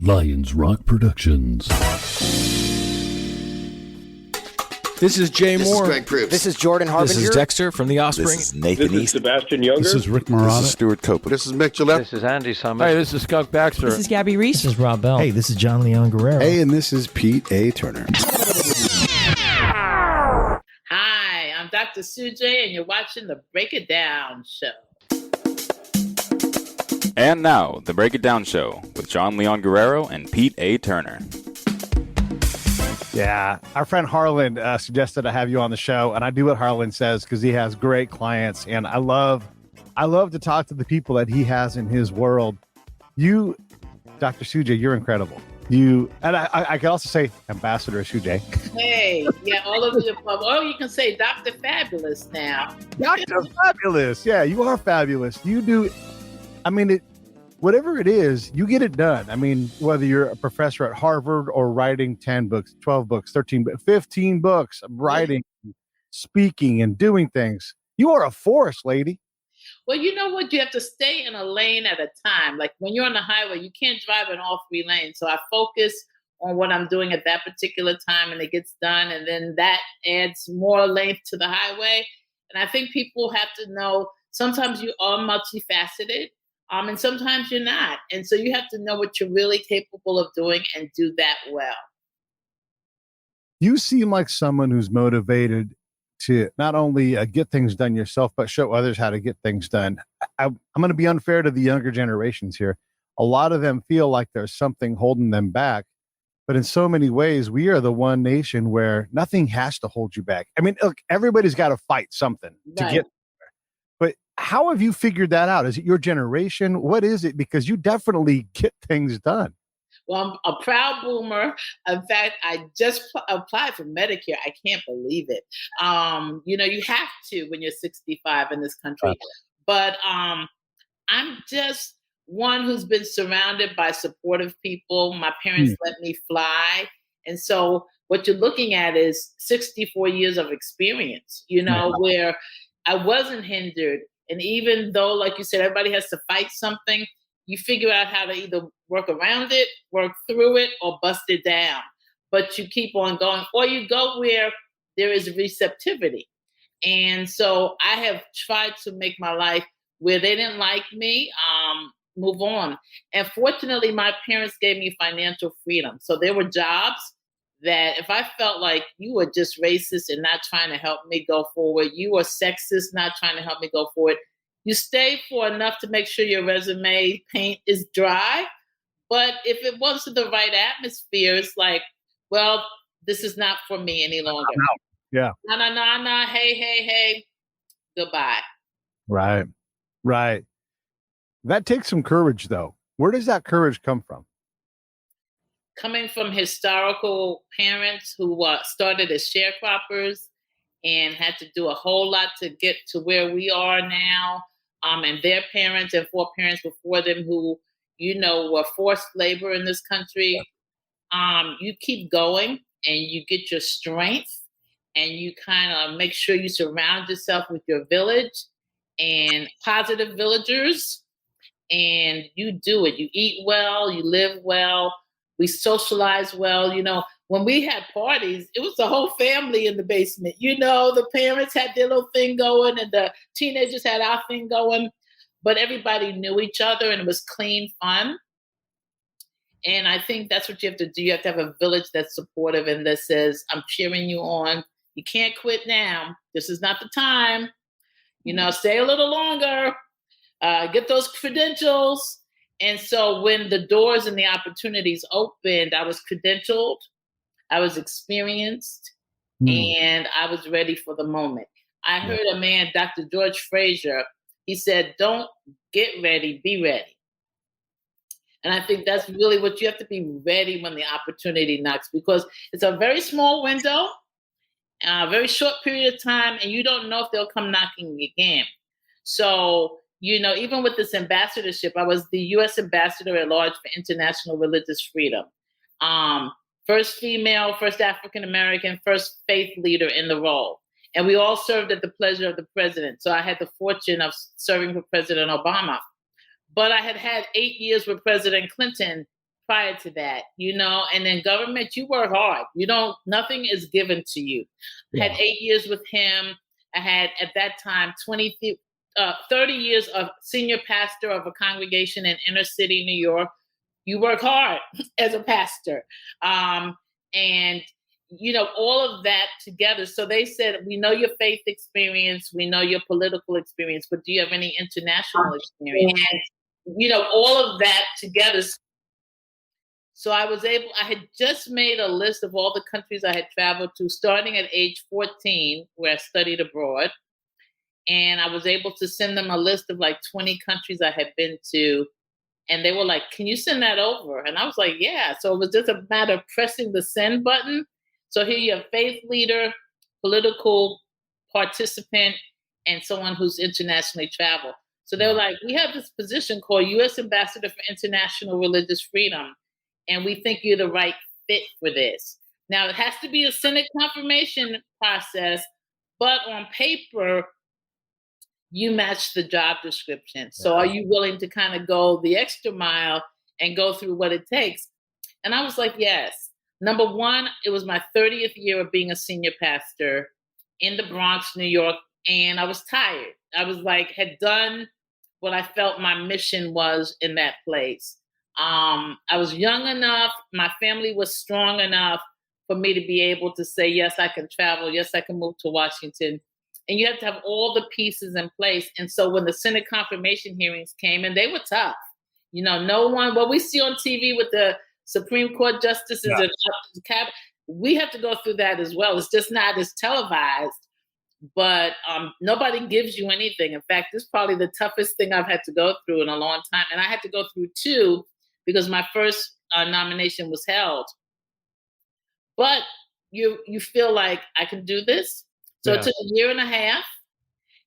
Lions Rock Productions. This is Jay This Moore. is Greg Proops. This is Jordan Harbinger. This is Dexter from The Offspring. This is Nathan This is East. Sebastian Younger. This is Rick Marotta. This is Stuart Copeland. This is Mick Gillette. This is Andy Summers. Hey, this is Skunk Baxter. This is Gabby Reese. This is Rob Bell. Hey, this is John Leon Guerrero. Hey, and this is Pete A. Turner. Hi, I'm Dr. Sujay, and you're watching the Break It Down Show. And now, the Break It Down Show with John Leon Guerrero and Pete A. Turner. Yeah, our friend Harlan suggested I have you on the show, and I do what Harlan says because he has great clients, and I love to talk to the people that he has in his world. You, Dr. Sujay, you're incredible. You and I can also say Ambassador Sujay. Hey, yeah, all of the above. Oh, you can say Dr. Fabulous now. Dr. Fabulous. Yeah, you are fabulous. You do. I mean, whatever it is, you get it done. I mean, whether you're a professor at Harvard or writing 10 books, 12 books, 13, 15 books, writing, speaking, and doing things. You are a force, lady. Well, you know what? You have to stay in a lane at a time. Like when you're on the highway, you can't drive in all three lanes. So I focus on what I'm doing at that particular time and it gets done. And then that adds more length to the highway. And I think people have to know sometimes you are multifaceted. And sometimes you're not. And so you have to know what you're really capable of doing and do that well. You seem like someone who's motivated to not only get things done yourself, but show others how to get things done. I'm going to be unfair to the younger generations here. A lot of them feel like there's something holding them back. But in so many ways, we are the one nation where nothing has to hold you back. I mean, look, everybody's got to fight something to get. But how have you figured that out? Is it your generation? What is it? Because you definitely get things done. Well, I'm a proud boomer. In fact, I just applied for Medicare. I can't believe it. You have to when you're 65 in this country. But I'm just one who's been surrounded by supportive people. My parents let me fly. And so what you're looking at is 64 years of experience, where I wasn't hindered. And even though, like you said, everybody has to fight something, you figure out how to either work around it, work through it, or bust it down. But you keep on going, or you go where there is receptivity. And so I have tried to make my life where they didn't like me, move on. And fortunately, my parents gave me financial freedom. So there were jobs that if I felt like you were just racist and not trying to help me go forward, you were sexist, not trying to help me go forward, you stay for enough to make sure your resume paint is dry. But if it wasn't the right atmosphere, it's like, well, this is not for me any longer. Yeah. No. Hey. Goodbye. Right. That takes some courage, though. Where does that courage come from? Coming from historical parents who started as sharecroppers and had to do a whole lot to get to where we are now, and their parents and foreparents before them who, were forced labor in this country, you keep going and you get your strength and you kind of make sure you surround yourself with your village and positive villagers, and you do it. You eat well, you live well. We socialize well. When we had parties, it was the whole family in the basement. The parents had their little thing going and the teenagers had our thing going, but everybody knew each other and it was clean fun. And I think that's what you have to do. You have to have a village that's supportive and that says, I'm cheering you on. You can't quit now. This is not the time. Stay a little longer, get those credentials. And so when the doors and the opportunities opened, I was credentialed, I was experienced, and I was ready for the moment. I heard a man, Dr. George Fraser, he said, don't get ready, be ready. And I think that's really what you have to be ready when the opportunity knocks, because it's a very small window, a very short period of time, and you don't know if they'll come knocking again. So, even with this ambassadorship, I was the U.S. ambassador at large for international religious freedom. First female, first African-American, first faith leader in the role. And we all served at the pleasure of the president. So I had the fortune of serving for President Obama. But I had 8 years with President Clinton prior to that, and then government, you work hard. Nothing is given to you. I had 8 years with him. I had at that time 30 years of senior pastor of a congregation in inner city New York. You work hard as a pastor. And all of that together. So they said, we know your faith experience, we know your political experience, but do you have any international experience? And, all of that together. So I had just made a list of all the countries I had traveled to, starting at age 14, where I studied abroad. And I was able to send them a list of like 20 countries I had been to. And they were like, can you send that over? And I was like, yeah. So it was just a matter of pressing the send button. So here you have faith leader, political participant, and someone who's internationally traveled. So they were like, we have this position called U.S. Ambassador for International Religious Freedom, and we think you're the right fit for this. Now, it has to be a Senate confirmation process, but on paper, you match the job description. So are you willing to kind of go the extra mile and go through what it takes? And I was like, yes. Number one, it was my 30th year of being a senior pastor in the Bronx, New York, and I was tired. I was like, had done what I felt my mission was in that place. I was young enough, my family was strong enough for me to be able to say, yes, I can travel. Yes, I can move to Washington. And you have to have all the pieces in place. And so when the Senate confirmation hearings came, and they were tough, no one, what we see on TV with the Supreme Court justices and the cabinet, we have to go through that as well. It's just not as televised, but nobody gives you anything. In fact, this is probably the toughest thing I've had to go through in a long time. And I had to go through two because my first nomination was held. But you feel like I can do this. So it took a year and a half,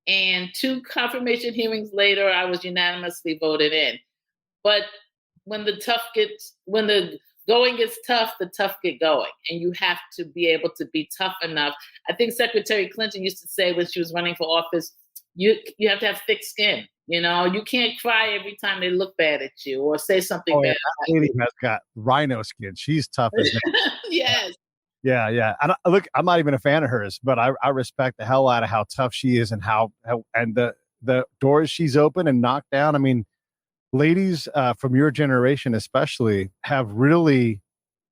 and 2 confirmation hearings later, I was unanimously voted in. But when the going gets tough, the tough get going, and you have to be able to be tough enough. I think Secretary Clinton used to say when she was running for office, you have to have thick skin. You can't cry every time they look bad at you or say something bad. That lady has got rhino skin. She's tough as nails. Yes. Yeah. Look, I'm not even a fan of hers, but I respect the hell out of how tough she is and how and the doors she's opened and knocked down. I mean, ladies from your generation especially have really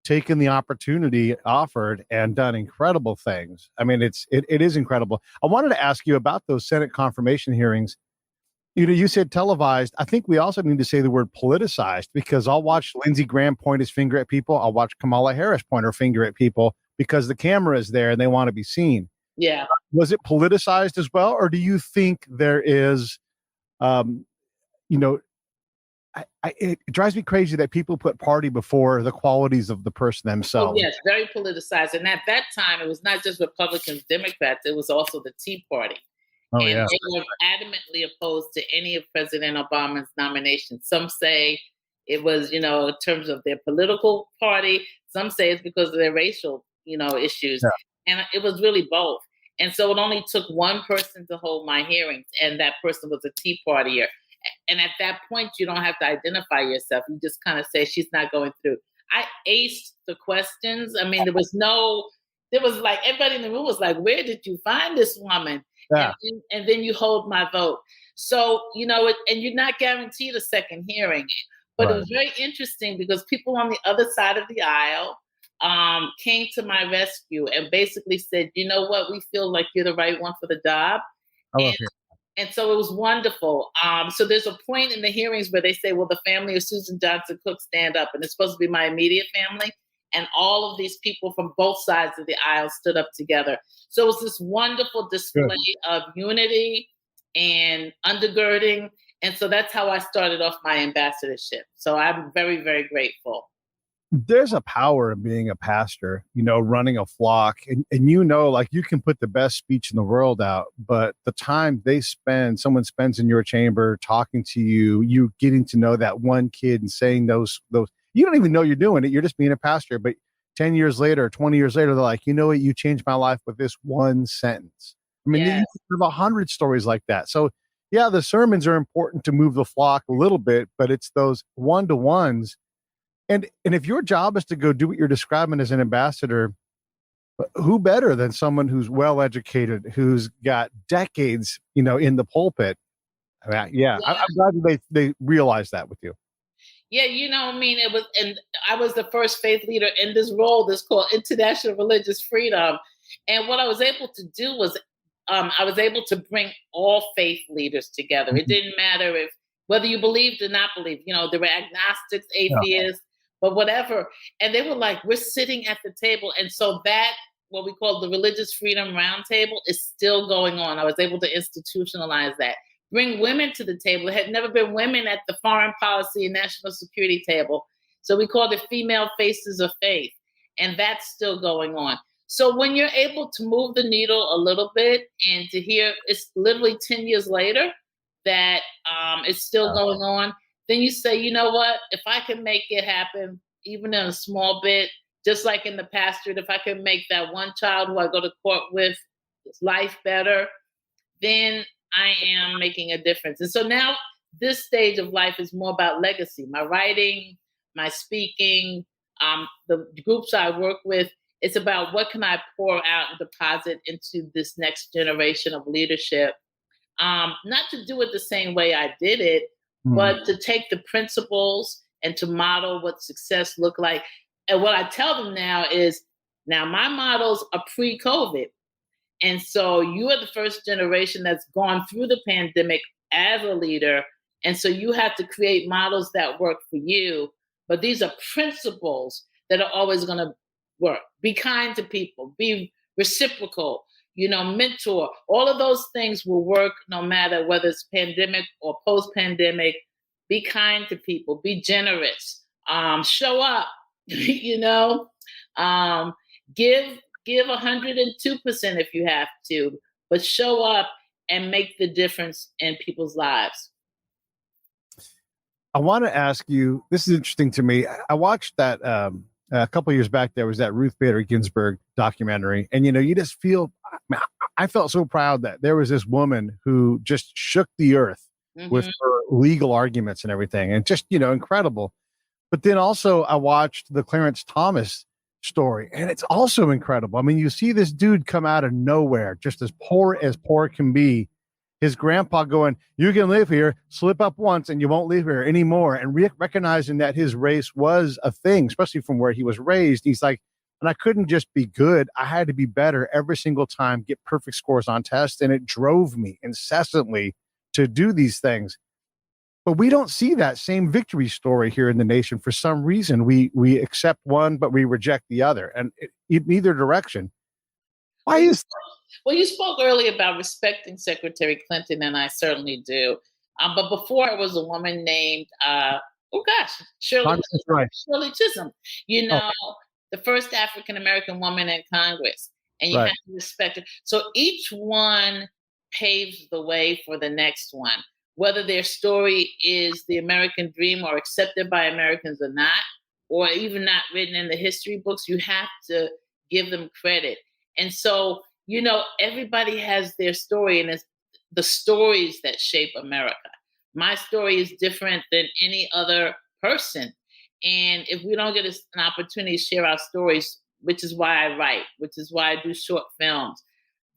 taken the opportunity offered and done incredible things. I mean, it is incredible. I wanted to ask you about those Senate confirmation hearings. You said televised. I think we also need to say the word politicized, because I'll watch Lindsey Graham point his finger at people. I'll watch Kamala Harris point her finger at people because the camera is there and they want to be seen. Yeah. Was it politicized as well? Or do you think there is, it drives me crazy that people put party before the qualities of the person themselves. Oh, yes, very politicized. And at that time, it was not just Republicans, Democrats, it was also the Tea Party. Oh, and they were adamantly opposed to any of President Obama's nominations. Some say it was, in terms of their political party. Some say it's because of their racial, issues. Yeah. And it was really both. And so it only took one person to hold my hearings, and that person was a Tea Partier. And at that point, you don't have to identify yourself. You just kind of say, she's not going through. I aced the questions. I mean, there was like, everybody in the room was like, where did you find this woman? Yeah. And then you hold my vote. So, and you're not guaranteed a second hearing. But It was very interesting because people on the other side of the aisle came to my rescue and basically said, you know what, we feel like you're the right one for the job. And so it was wonderful. So there's a point in the hearings where they say, well, the family of Susan Johnson Cook stand up, and it's supposed to be my immediate family. And all of these people from both sides of the aisle stood up together. So it was this wonderful display of unity and undergirding. And so that's how I started off my ambassadorship. So I'm very, very grateful. There's a power in being a pastor, running a flock. And like you can put the best speech in the world out, but the time someone spends in your chamber talking to you, you getting to know that one kid and saying those, you don't even know you're doing it. You're just being a pastor. But 10 years later, 20 years later, they're like, you know what? You changed my life with this one sentence. I mean, you have 100 stories like that. So yeah, the sermons are important to move the flock a little bit, but it's those one-to-ones And if your job is to go do what you're describing as an ambassador, who better than someone who's well educated, who's got decades, in the pulpit? I mean, I'm glad they realized that with you. Yeah, it was, and I was the first faith leader in this role that's called International Religious Freedom. And what I was able to do was, I was able to bring all faith leaders together. It didn't matter whether you believed or not believed. There were agnostics, atheists, but whatever. And they were like, we're sitting at the table. And so that, what we call the Religious Freedom Roundtable, is still going on. I was able to institutionalize that. Bring women to the table. There had never been women at the foreign policy and national security table. So we called it Female Faces of Faith. And that's still going on. So when you're able to move the needle a little bit and to hear it's literally 10 years later that it's still going on, then you say, you know what, if I can make it happen, even in a small bit, just like in the pastorate, if I can make that one child who I go to court with life better, then I am making a difference. And so now this stage of life is more about legacy. My writing, my speaking, the groups I work with, it's about what can I pour out and deposit into this next generation of leadership. Not to do it the same way I did it, but to take the principles and to model what success looked like. And what I tell them now is, now my models are pre-COVID. And so you are the first generation that's gone through the pandemic as a leader. And so you have to create models that work for you. But these are principles that are always going to work. Be kind to people, be reciprocal, mentor. All of those things will work no matter whether it's pandemic or post-pandemic. Be kind to people, be generous, show up, give 102% if you have to, but show up and make the difference in people's lives. I want to ask you, this is interesting to me. I watched that a couple of years back. There was that Ruth Bader Ginsburg documentary. And, you just feel, I felt so proud that there was this woman who just shook the earth with her legal arguments and everything. And just, incredible. But then also I watched the Clarence Thomas story, and it's also incredible. I mean, you see this dude come out of nowhere, just as poor can be. His grandpa going, you can live here, slip up once and you won't live here anymore. And recognizing that his race was a thing, especially from where he was raised. He's like, and I couldn't just be good. I had to be better every single time, get perfect scores on tests. And it drove me incessantly to do these things. But we don't see that same victory story here in the nation. For some reason, we accept one, but we reject the other, and in either direction. Why is that? Well, you spoke earlier about respecting Secretary Clinton, and I certainly do. But before, I was a woman named, Shirley Chisholm. The first African-American woman in Congress. And you have to respect it. So each one paves the way for the next one. Whether their story is the American dream or accepted by Americans or not, or even not written in the history books, you have to give them credit. And so, everybody has their story, and it's the stories that shape America. My story is different than any other person. And if we don't get an opportunity to share our stories, which is why I write, which is why I do short films,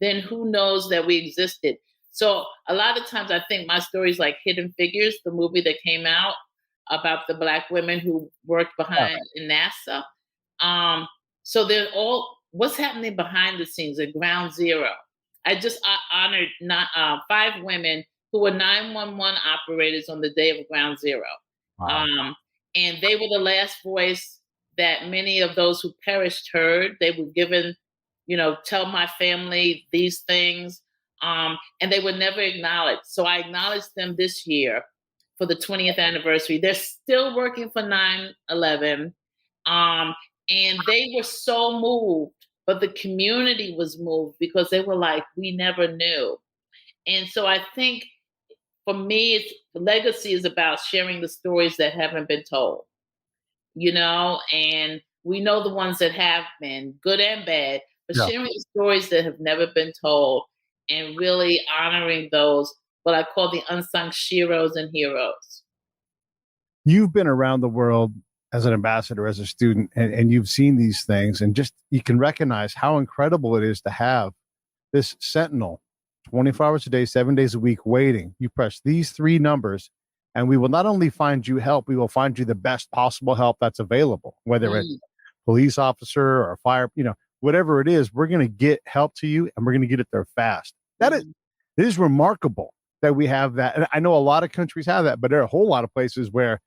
then who knows that we existed. So a lot of times I think my story is like Hidden Figures, the movie that came out about the Black women who worked behind in NASA. So they're all, what's happening behind the scenes at ground zero. I just honored 5 women who were 911 operators on the day of ground zero. Wow. And they were the last voice that many of those who perished heard. They were given, tell my family these things. And they were never acknowledged. So I acknowledged them this year for the 20th anniversary. They're still working for 9/11. And they were so moved, but the community was moved because they were like, we never knew. And so I think for me, legacy is about sharing the stories that haven't been told, and we know the ones that have been, good and bad, but sharing the stories that have never been told and really honoring those, what I call the unsung sheroes and heroes. You've been around the world as an ambassador, as a student, and you've seen these things, and just you can recognize how incredible it is to have this sentinel 24 hours a day, 7 days a week waiting. You press these 3 numbers, and we will not only find you help, we will find you the best possible help that's available, whether it's police officer or fire, whatever it is, we're going to get help to you, and we're going to get it there fast. It is remarkable that we have that. And I know a lot of countries have that, but there are a whole lot of places where,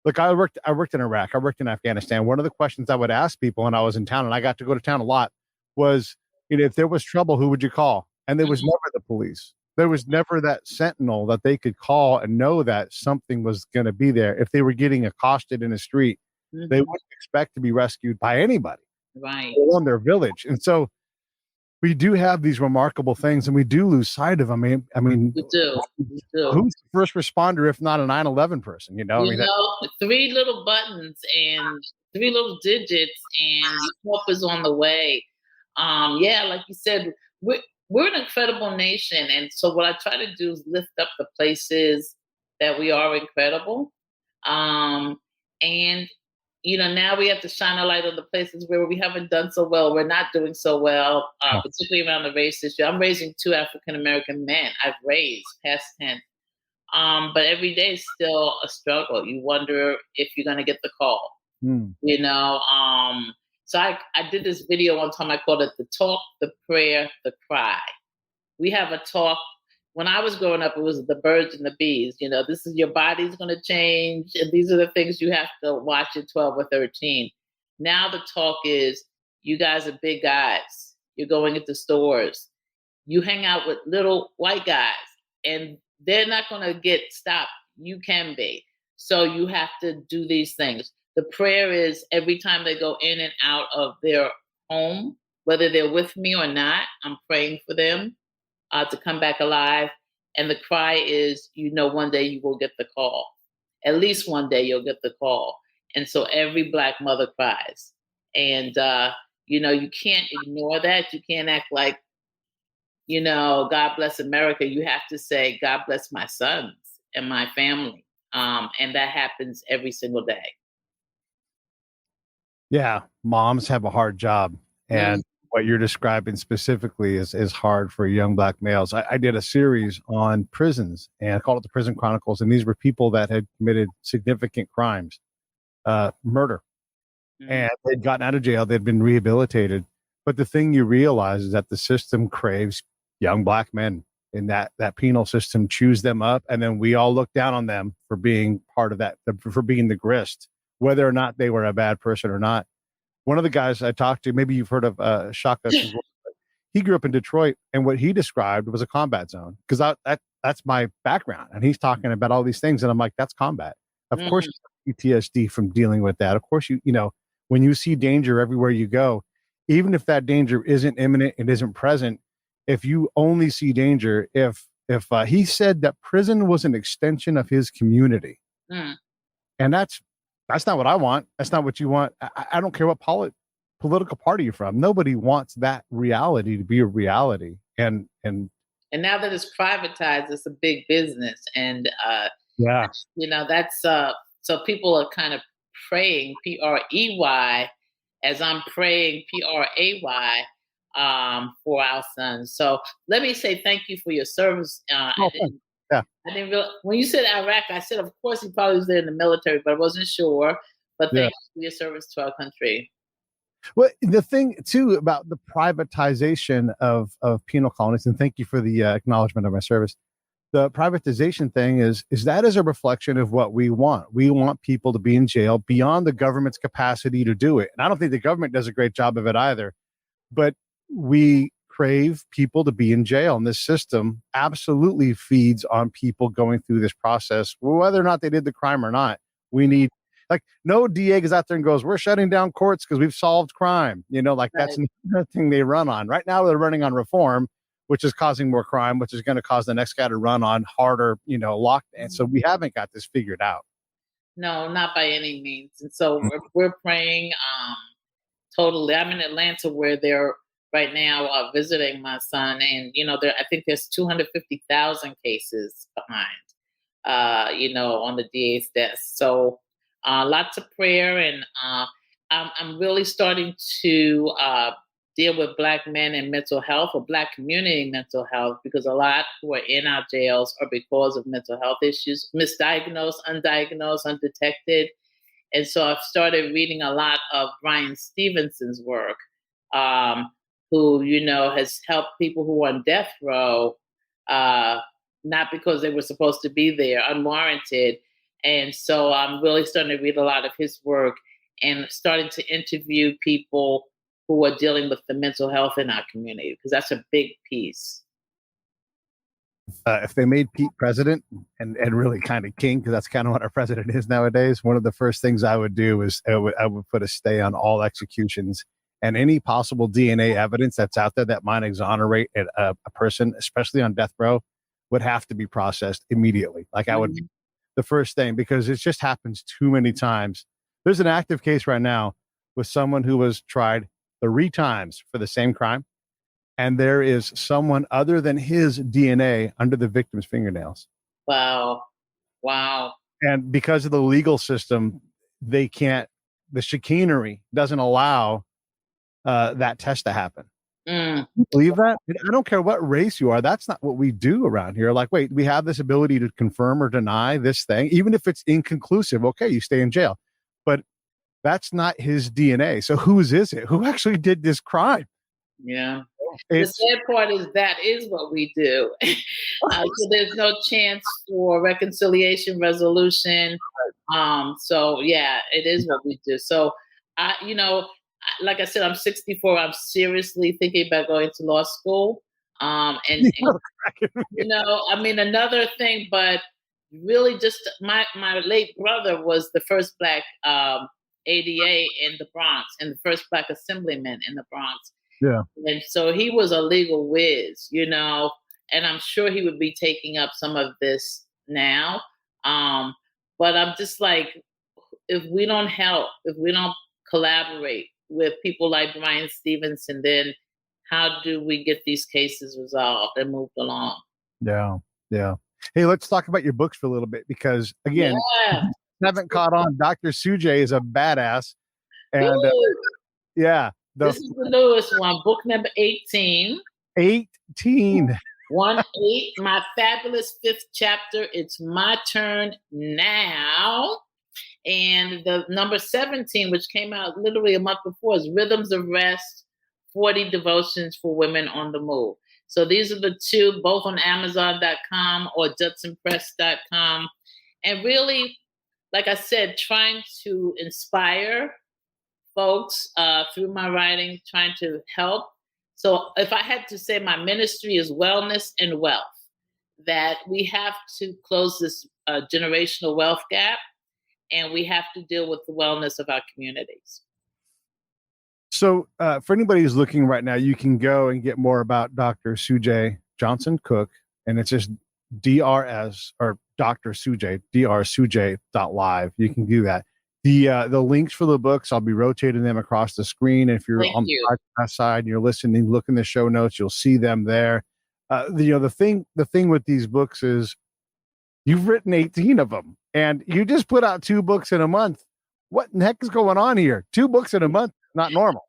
look, I worked in Iraq, I worked in Afghanistan. One of the questions I would ask people when I was in town, and I got to go to town a lot, was, if there was trouble, who would you call? And there was never the police. There was never that sentinel that they could call and know that something was going to be there. If they were getting accosted in the street, they wouldn't expect to be rescued by anybody, right, on their village. And so we do have these remarkable things, and we do lose sight of them. I mean, we do. Who's the first responder if not a 9/11 person? 3 little buttons and 3 little digits, and help is on the way. Like you said, we're an incredible nation, and so what I try to do is lift up the places that we are incredible, and now we have to shine a light on the places where we haven't done so well. We're not doing so well, particularly around the race issue. I'm raising 2 African-American men. I've raised past 10. But every day is still a struggle. You wonder if you're going to get the call, So I did this video one time. I called it the talk, the prayer, the cry. We have a talk. When I was growing up, it was the birds and the bees. This is your body's going to change. And these are the things you have to watch at 12 or 13. Now the talk is, you guys are big guys. You're going into stores. You hang out with little white guys, and they're not going to get stopped. You can be. So you have to do these things. The prayer is every time they go in and out of their home, whether they're with me or not, I'm praying for them to come back alive. And the cry is, one day you will get the call. At least one day you'll get the call. And so every Black mother cries. And, you can't ignore that. You can't act like, God bless America. You have to say, God bless my sons and my family. And that happens every single day. Yeah, moms have a hard job. And what you're describing specifically is hard for young Black males. I did a series on prisons, and I called it the Prison Chronicles. And these were people that had committed significant crimes, murder. And they'd gotten out of jail. They'd been rehabilitated. But the thing you realize is that the system craves young Black men, and that penal system chews them up. And then we all look down on them for being part of that, for being the grist, whether or not they were a bad person or not. One of the guys I talked to, maybe you've heard of Shaka. He grew up in Detroit, and what he described was a combat zone, because that's my background. And he's talking about all these things, and I'm like, that's combat. Of course, you have PTSD from dealing with that. Of course, when you see danger everywhere you go, even if that danger isn't imminent and isn't present, if you only see danger, if he said that prison was an extension of his community, and that's not what I want. That's not what you want. I don't care what political party you're from. Nobody wants that reality to be a reality. And now that it's privatized, it's a big business. And that's so people are kind of praying PREY as I'm praying PRAY for our sons. So let me say thank you for your service. I didn't realize, when you said Iraq, I said, of course, he probably was there in the military, but I wasn't sure. But thank you for your service to our country. Well, the thing, too, about the privatization of penal colonies, and thank you for the acknowledgement of my service. The privatization thing is that is a reflection of what we want. We want people to be in jail beyond the government's capacity to do it. And I don't think the government does a great job of it either. But we crave people to be in jail. And this system absolutely feeds on people going through this process, whether or not they did the crime or not. We need, no DA goes out there and goes, we're shutting down courts because we've solved crime. That's another thing they run on. Right now, they're running on reform, which is causing more crime, which is going to cause the next guy to run on harder, lockdown. So we haven't got this figured out. No, not by any means. And so we're praying totally. I'm in Atlanta, where they're right now visiting my son, and I think there's 250,000 cases behind, on the DA's desk. So lots of prayer, and I'm really starting to deal with Black men and mental health, or Black community mental health, because a lot who are in our jails are because of mental health issues, misdiagnosed, undiagnosed, undetected. And so I've started reading a lot of Bryan Stevenson's work, who, has helped people who are on death row, not because they were supposed to be there, unwarranted. And so I'm really starting to read a lot of his work and starting to interview people who are dealing with the mental health in our community, because that's a big piece. If they made Pete president and really kind of king, because that's kind of what our president is nowadays, one of the first things I would do is I would put a stay on all executions, and any possible DNA evidence that's out there that might exonerate a person, especially on death row, would have to be processed immediately. Like I would, the first thing, because it just happens too many times. There's an active case right now with someone who was tried 3 times for the same crime, and there is someone other than his DNA under the victim's fingernails. Wow. And because of the legal system, the chicanery doesn't allow that test to happen. Believe that? I don't care what race you are. That's not what we do around here. Like, wait, we have this ability to confirm or deny this thing, even if it's inconclusive. Okay, you stay in jail. But that's not his DNA. So whose is it? Who actually did this crime? Yeah. The sad part is that is what we do. So there's no chance for reconciliation, resolution. So yeah, it is what we do. So like I said, I'm 64. I'm seriously thinking about going to law school. Another thing, but really just my late brother was the first Black ADA in the Bronx and the first Black assemblyman in the Bronx. Yeah. And so he was a legal whiz, and I'm sure he would be taking up some of this now. But I'm just like, if we don't help, if we don't collaborate with people like Bryan Stevenson, then how do we get these cases resolved and moved along? Yeah. Hey, let's talk about your books for a little bit, because again, haven't caught on. Dr. Sujay is a badass. And this is the newest one, book number 18. 18. 1-8, my fabulous 5th chapter. It's my turn now. And the number 17, which came out literally a month before, is Rhythms of Rest, 40 Devotions for Women on the Move. So these are the 2, both on Amazon.com or JudsonPress.com. And really, like I said, trying to inspire folks through my writing, trying to help. So if I had to say, my ministry is wellness and wealth, that we have to close this generational wealth gap, and we have to deal with the wellness of our communities. So for anybody who's looking right now, you can go and get more about Dr. Sujay Johnson Cook, and it's just DRS or Dr. Sujay, drsujay.live. You can do that. The links for the books, I'll be rotating them across the screen. If you're on the podcast side and you're listening, look in the show notes, you'll see them there. The thing with these books is you've written 18 of them, and you just put out 2 books in a month. What in the heck is going on here? 2 books in a month, not normal.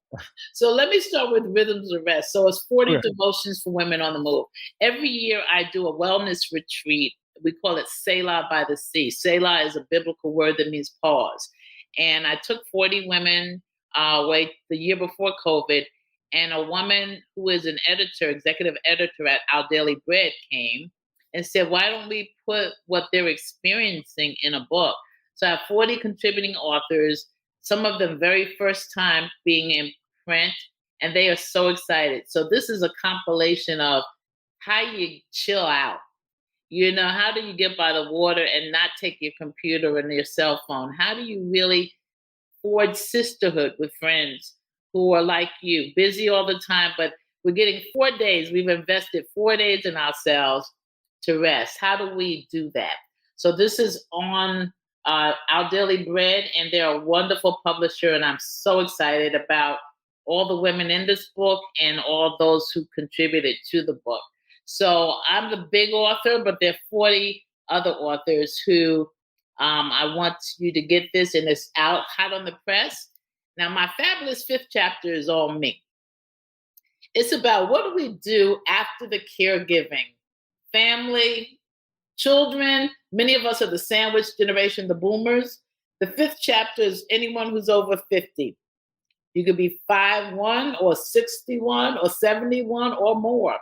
So let me start with Rhythms of Rest. So it's 40 Devotions for Women on the Move. Every year I do a wellness retreat. We call it Selah by the Sea. Selah is a biblical word that means pause. And I took 40 women away the year before COVID, and a woman who is an executive editor at Our Daily Bread came and said, why don't we put what they're experiencing in a book? So I have 40 contributing authors, some of them very first time being in print, and they are so excited. So this is a compilation of how you chill out. How do you get by the water and not take your computer and your cell phone? How do you really forge sisterhood with friends who are like you, busy all the time, but we're getting 4 days. We've invested 4 days in ourselves to rest. How do we do that? So this is on Our Daily Bread, and they're a wonderful publisher, and I'm so excited about all the women in this book and all those who contributed to the book. So I'm the big author, but there are 40 other authors who I want you to get this, and it's out hot on the press. Now, my fabulous 5th chapter is all me. It's about what do we do after the caregiving? Family, children, many of us are the sandwich generation, the boomers. The 5th chapter is anyone who's over 50. You could be 51 or 61 or 71 or more.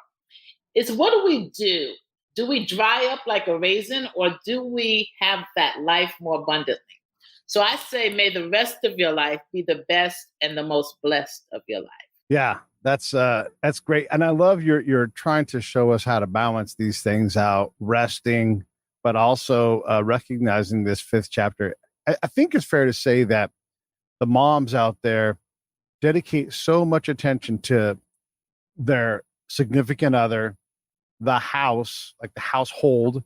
It's what do we do? Do we dry up like a raisin, or do we have that life more abundantly? So I say, may the rest of your life be the best and the most blessed of your life. Yeah, that's great. And I love you're trying to show us how to balance these things out, resting, but also recognizing this 5th chapter. I think it's fair to say that the moms out there dedicate so much attention to their significant other, the house, like the household,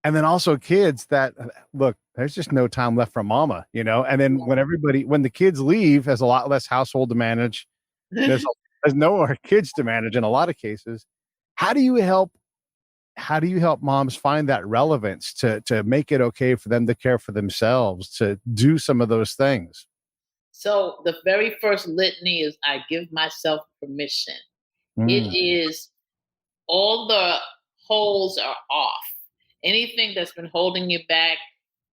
and then also kids that look, there's just no time left for mama, and then when the kids leave, there's a lot less household to manage. There's no more kids to manage in a lot of cases. How do you help moms find that relevance to make it okay for them to care for themselves, to do some of those things? So the very first litany is I give myself permission. It is all the holes are off. Anything that's been holding you back,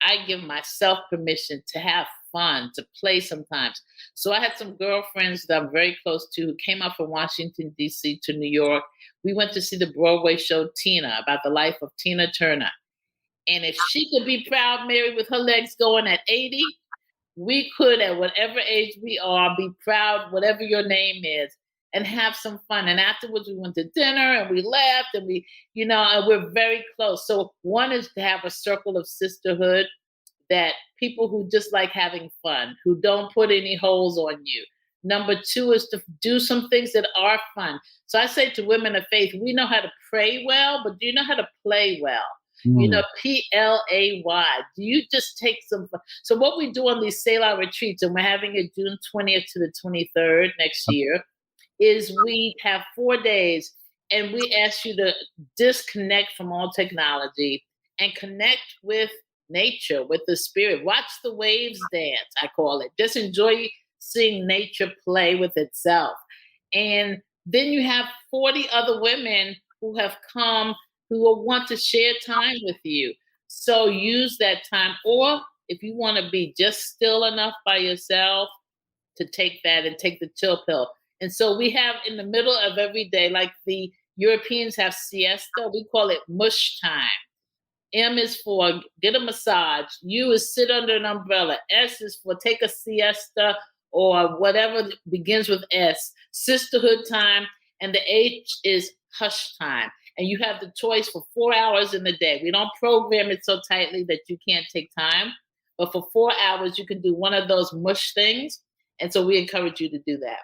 I give myself permission to have fun, to play sometimes. So I had some girlfriends that I'm very close to who came up from Washington, D.C. to New York. We went to see the Broadway show Tina, about the life of Tina Turner. And if she could be proud Mary with her legs going at 80, we could, at whatever age we are, be proud, whatever your name is, and have some fun. And afterwards, we went to dinner and we laughed and and we're very close. So one is to have a circle of sisterhood, that people who just like having fun, who don't put any holes on you. Number 2 is to do some things that are fun. So I say to women of faith, we know how to pray well, but do you know how to play well? PLAY. Do you just take some fun? So what we do on these Selah retreats, and we're having it June 20th to the 23rd next year, is we have 4 days, and we ask you to disconnect from all technology and connect with nature, with the spirit. Watch the waves dance, I call it. Just enjoy seeing nature play with itself. And then you have 40 other women who have come who will want to share time with you. So use that time. Or if you want to be just still enough by yourself, to take that and take the chill pill. And so we have in the middle of every day, like the Europeans have siesta, we call it mush time. M is for get a massage. U is sit under an umbrella. S is for take a siesta, or whatever begins with S, sisterhood time. And the H is hush time. And you have the choice for 4 hours in the day. We don't program it so tightly that you can't take time. But for 4 hours, you can do one of those mush things. And so we encourage you to do that.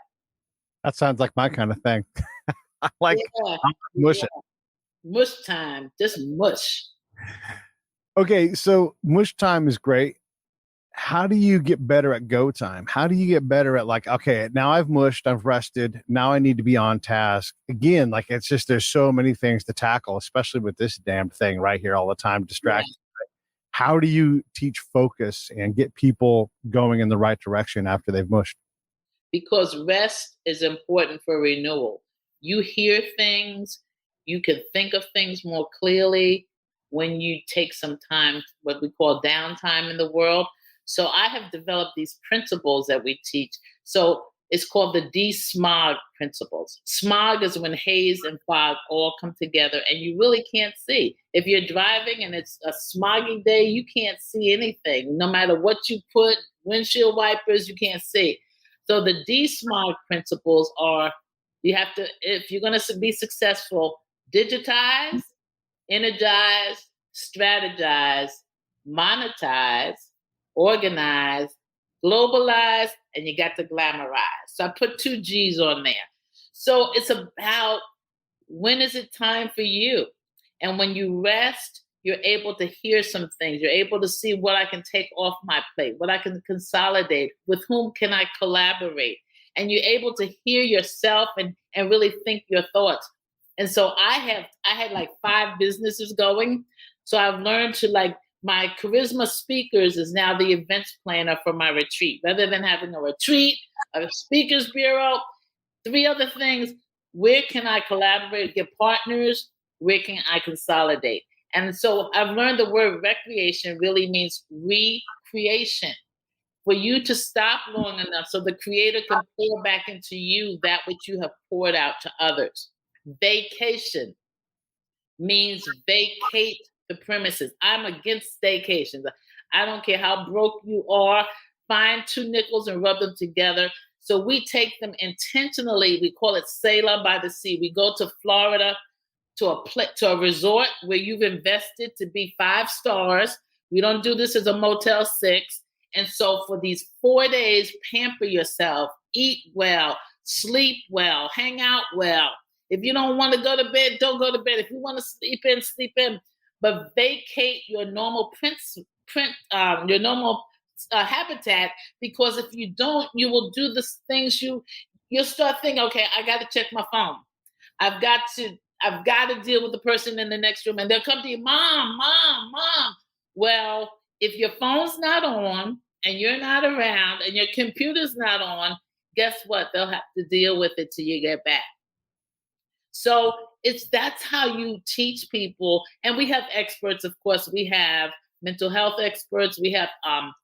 That sounds like my kind of thing. I like mushing. Mush time, just mush. Okay, so mush time is great. How do you get better at go time? How do you get better at like, okay, now I've mushed, I've rested, now I need to be on task. Again, like it's just, there's so many things to tackle, especially with this damn thing right here all the time, distracted. Yeah. How do you teach focus and get people going in the right direction after they've mushed? Because rest is important for renewal. You hear things, you can think of things more clearly when you take some time, what we call downtime in the world. So I have developed these principles that we teach. So it's called the de-smog principles. Smog is when haze and fog all come together and you really can't see. If you're driving and it's a smoggy day, you can't see anything. No matter what you put, windshield wipers, you can't see. So the de-smog principles are, you have to, if you're going to be successful, digitize, energize, strategize, monetize, organize, globalize, and you got to glamorize. So I put 2 G's on there. So it's about when is it time for you? And when you rest, you're able to hear some things. You're able to see what I can take off my plate, what I can consolidate, with whom can I collaborate. And you're able to hear yourself and really think your thoughts. And so I had like 5 businesses going. So I've learned to like my charisma speakers is now the events planner for my retreat. Rather than having a retreat, a speakers bureau, 3 other things. Where can I collaborate, get partners? Where can I consolidate? And so I've learned the word recreation really means recreation. For you to stop long enough so the creator can pour back into you that which you have poured out to others. Vacation means vacate the premises. I'm against staycations. I don't care how broke you are. Find 2 nickels and rub them together. So we take them intentionally. We call it Sailor by the Sea. We go to Florida to a resort where you've invested to be 5 stars. We don't do this as a Motel 6. And so for these 4 days, pamper yourself, eat well, sleep well, hang out well. If you don't want to go to bed, don't go to bed. If you want to sleep in, sleep in. But vacate your normal habitat, because if you don't, you will do the things you'll start thinking, okay, I got to check my phone. I've got to deal with the person in the next room, and they'll come to you, mom. Well, if your phone's not on and you're not around and your computer's not on, guess what? They'll have to deal with it till you get back. So that's how you teach people. And we have experts, of course. We have mental health experts. We have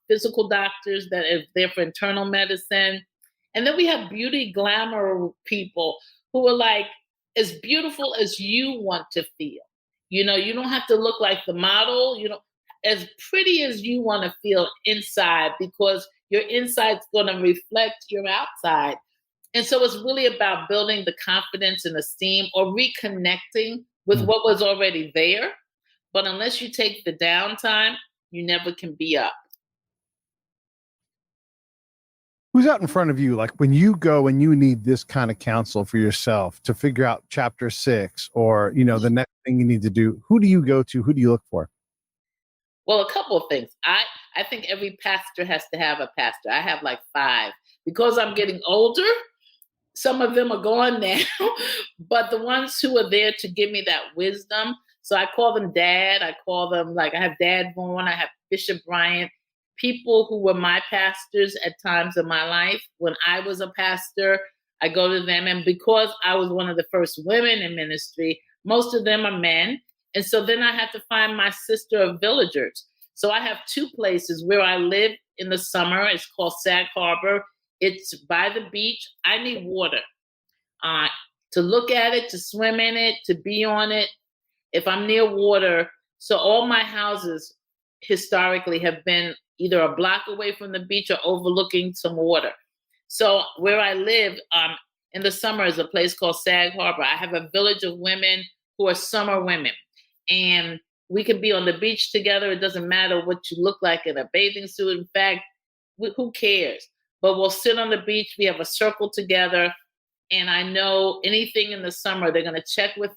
physical doctors that are there for internal medicine. And then we have beauty glamour people who are like as beautiful as you want to feel. You don't have to look like the model, as pretty as you want to feel inside, because your inside's going to reflect your outside. And so it's really about building the confidence and esteem or reconnecting with what was already there. But unless you take the downtime, you never can be up. Who's out in front of you? Like when you go and you need this kind of counsel for yourself to figure out chapter 6 or, the next thing you need to do, who do you go to? Who do you look for? Well, a couple of things. I think every pastor has to have a pastor. I have like 5. Because I'm getting older, some of them are gone now, but the ones who are there to give me that wisdom. So I call them Dad. I call them, I have Dad Vaughn. I have Bishop Bryant, people who were my pastors at times in my life. When I was a pastor, I go to them. And because I was one of the first women in ministry, most of them are men. And so then I have to find my sister of villagers. So I have 2 places where I live in the summer. It's called Sag Harbor. It's by the beach. I need water to look at it, to swim in it, to be on it. If I'm near water, so all my houses historically have been either a block away from the beach or overlooking some water. So where I live in the summer is a place called Sag Harbor. I have a village of women who are summer women. And we can be on the beach together. It doesn't matter what you look like in a bathing suit. In fact, who cares? But we'll sit on the beach. We have a circle together. And I know anything in the summer, they're going to check with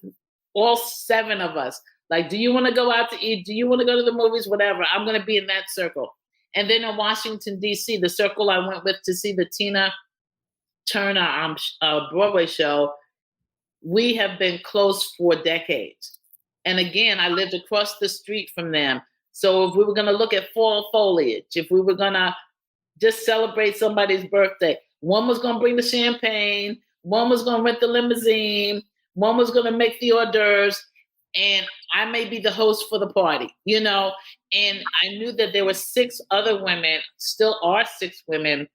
all 7 of us. Like, do you want to go out to eat? Do you want to go to the movies? Whatever. I'm going to be in that circle. And then in Washington, D.C., the circle I went with to see the Tina Turner Broadway show, we have been close for decades. And again, I lived across the street from them. So if we were going to look at fall foliage, if we were going to just celebrate somebody's birthday, one was going to bring the champagne, one was going to rent the limousine, one was going to make the hors d'oeuvres, and I may be the host for the party, And I knew that there were 6 other women, still are 6 women,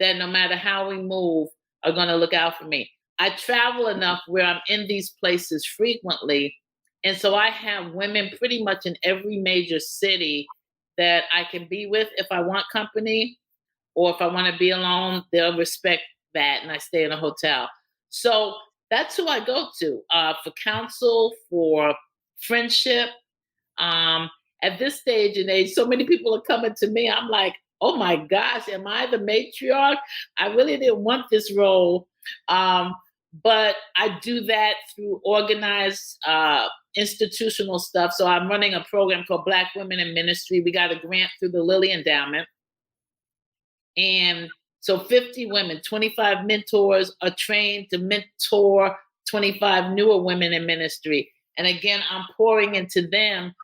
that no matter how we move, are going to look out for me. I travel enough where I'm in these places frequently. And so I have women pretty much in every major city that I can be with if I want company, or if I want to be alone, they'll respect that. And I stay in a hotel. So that's who I go to for counsel, for friendship. At this stage and age, so many people are coming to me. I'm like, oh my gosh, am I the matriarch? I really didn't want this role. But I do that through organized institutional stuff. So I'm running a program called Black Women in Ministry. We got a grant through the Lilly Endowment. And so 50 women, 25 mentors are trained to mentor 25 newer women in ministry. And again, I'm pouring into them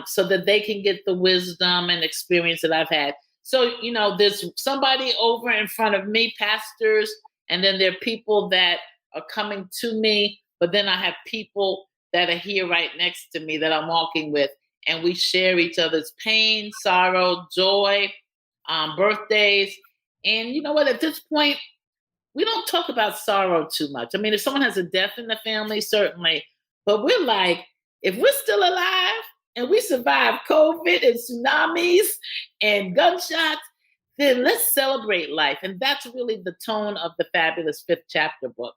so that they can get the wisdom and experience that I've had. So, there's somebody over in front of me, pastors, and then there are people that are coming to me, but then I have people that are here right next to me that I'm walking with, and we share each other's pain, sorrow, joy, birthdays. And you know what? At this point, we don't talk about sorrow too much. I mean, if someone has a death in the family, certainly, but we're like, if we're still alive and we survive COVID and tsunamis and gunshots, then let's celebrate life. And that's really the tone of the Fabulous Fifth Chapter book.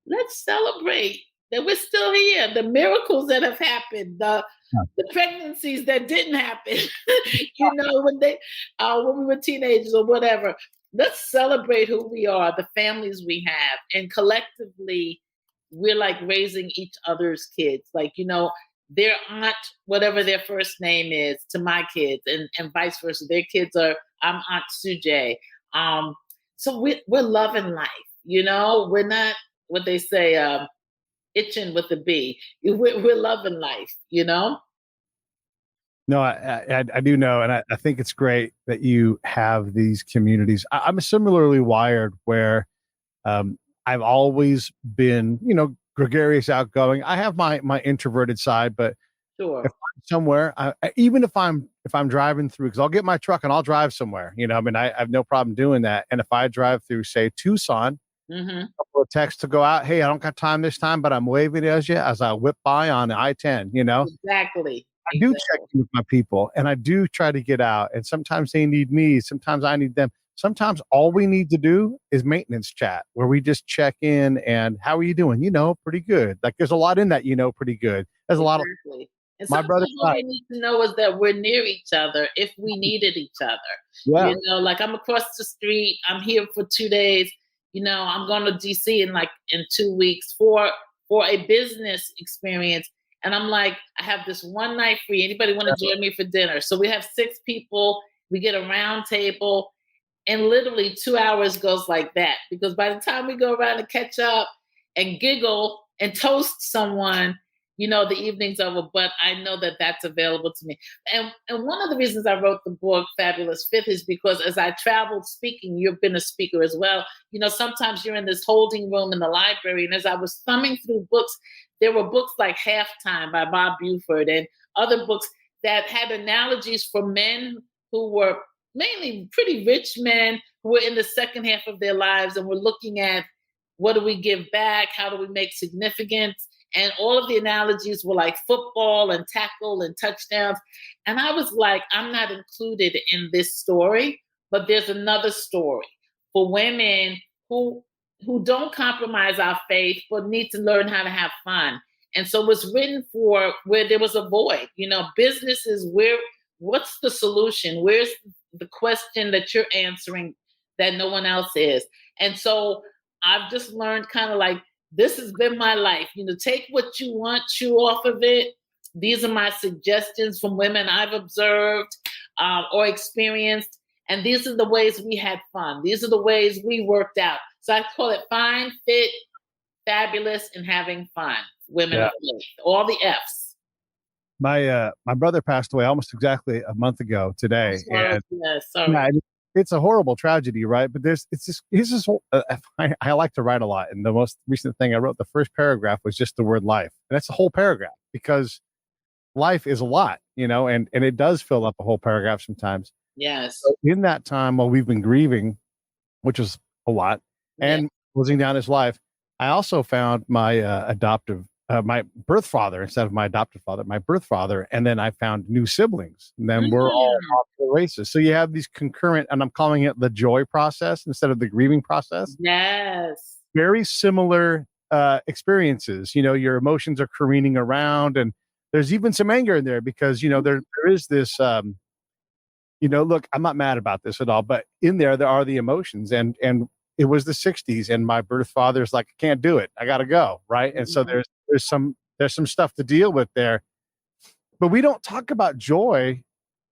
Let's celebrate that we're still here, the miracles that have happened, the pregnancies that didn't happen, when we were teenagers or whatever. Let's celebrate who we are, the families we have, and collectively, we're like raising each other's kids. Like, their aunt, whatever their first name is, to my kids, and vice versa. Their kids I'm Aunt Sujay. So we're loving life. We're not what they say, itching with a bee. We're loving life. No, I do know, and I think it's great that you have these communities. I'm similarly wired where I've always been, gregarious, outgoing. I have my introverted side, but sure. If I'm somewhere, even if I'm driving through, because I'll get my truck and I'll drive somewhere. I have no problem doing that. And if I drive through, say, Tucson, a couple of texts to go out, hey, I don't got time this time, but I'm waving at you as I whip by on I-10. Exactly. I do check in with my people, and I do try to get out. And sometimes they need me. Sometimes I need them. Sometimes all we need to do is maintenance chat, where we just check in and how are you doing? Pretty good. Like there's a lot in that, pretty good. There's a lot of. And my brother. What we need to know is that we're near each other if we needed each other. Yeah. Like I'm across the street. I'm here for 2 days. I'm going to DC in 2 weeks for a business experience. And I'm like, I have this one night free. Anybody want to join me for dinner? So we have 6 people. We get a round table. And literally 2 hours goes like that. Because by the time we go around and catch up and giggle and toast someone, the evening's over. But I know that that's available to me. And one of the reasons I wrote the book, Fabulous Fifth, is because as I traveled speaking, you've been a speaker as well. Sometimes you're in this holding room in the library. And as I was thumbing through books, there were books like Halftime by Bob Buford and other books that had analogies for men who were mainly pretty rich men who were in the second half of their lives, and we're looking at what do we give back? How do we make significance? And all of the analogies were like football and tackle and touchdowns. And I was like, I'm not included in this story, but there's another story for women who don't compromise our faith, but need to learn how to have fun. And so it's written for where there was a void, businesses, what's the solution? Where's the question that you're answering that no one else is? And so I've just learned kind of like, this has been my life. Take what you want, chew off of it. These are my suggestions from women I've observed or experienced. And these are the ways we had fun. These are the ways we worked out. So I call it fine, fit, fabulous, and having fun. Women of faith. All the F's. My brother passed away almost exactly a month ago today. Sorry. It's a horrible tragedy, right? But here's this whole, I like to write a lot. And the most recent thing I wrote, the first paragraph was just the word life. And that's a whole paragraph because life is a lot, and it does fill up a whole paragraph sometimes. Yes. So in that time while we've been grieving, which is a lot, and closing down his life, I also found my my birth father instead of my adopted father, my birth father. And then I found new siblings, and then we're all off the races. So you have these concurrent, and I'm calling it the joy process instead of the grieving process. Yes. Very similar experiences. Your emotions are careening around, and there's even some anger in there because, there is this, look, I'm not mad about this at all, but in there are the emotions, and it was the 60s, and my birth father's like, I can't do it. I got to go. Right. And so there's some stuff to deal with there, but we don't talk about joy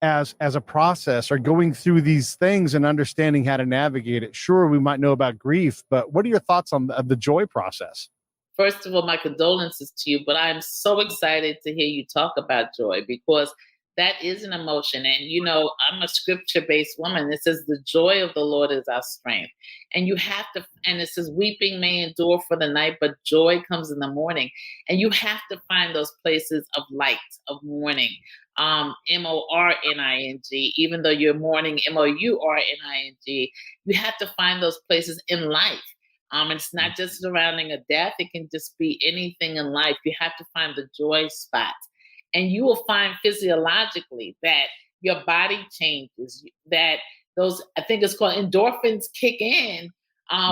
as a process or going through these things and understanding how to navigate it. Sure, we might know about grief, but what are your thoughts on the joy process? first of all, my condolences to you, but I'm so excited to hear you talk about joy because that is an emotion. And, I'm a scripture-based woman. It says the joy of the Lord is our strength. And you have to, and it says weeping may endure for the night, but joy comes in the morning. And you have to find those places of light, of mourning, morning, even though you're mourning, mourning, you have to find those places in life. It's not just surrounding a death. It can just be anything in life. You have to find the joy spot. And you will find physiologically that your body changes, that those, I think it's called endorphins kick in,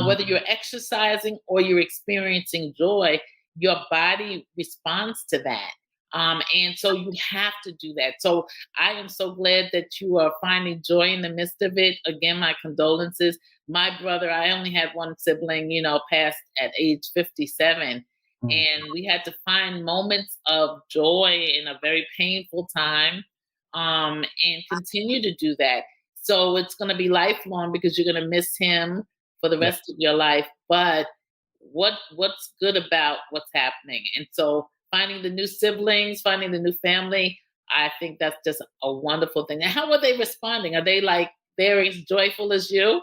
whether you're exercising or you're experiencing joy, your body responds to that. And so you have to do that. So I am so glad that you are finding joy in the midst of it. Again, my condolences. My brother, I only had one sibling, passed at age 57. And we had to find moments of joy in a very painful time, and continue to do that. So it's going to be lifelong because you're going to miss him for the rest of your life. But what's good about what's happening? And so finding the new siblings, finding the new family, I think that's just a wonderful thing. And how are they responding? Are they like they're as joyful as you?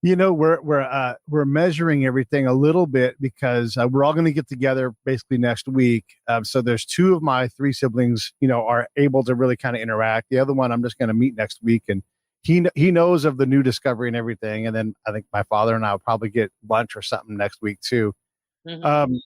We're measuring everything a little bit because we're all going to get together basically next week. So there's 2 of my 3 siblings, are able to really kind of interact. The other one I'm just going to meet next week, and he knows of the new discovery and everything. And then I think my father and I will probably get lunch or something next week too. Mm-hmm.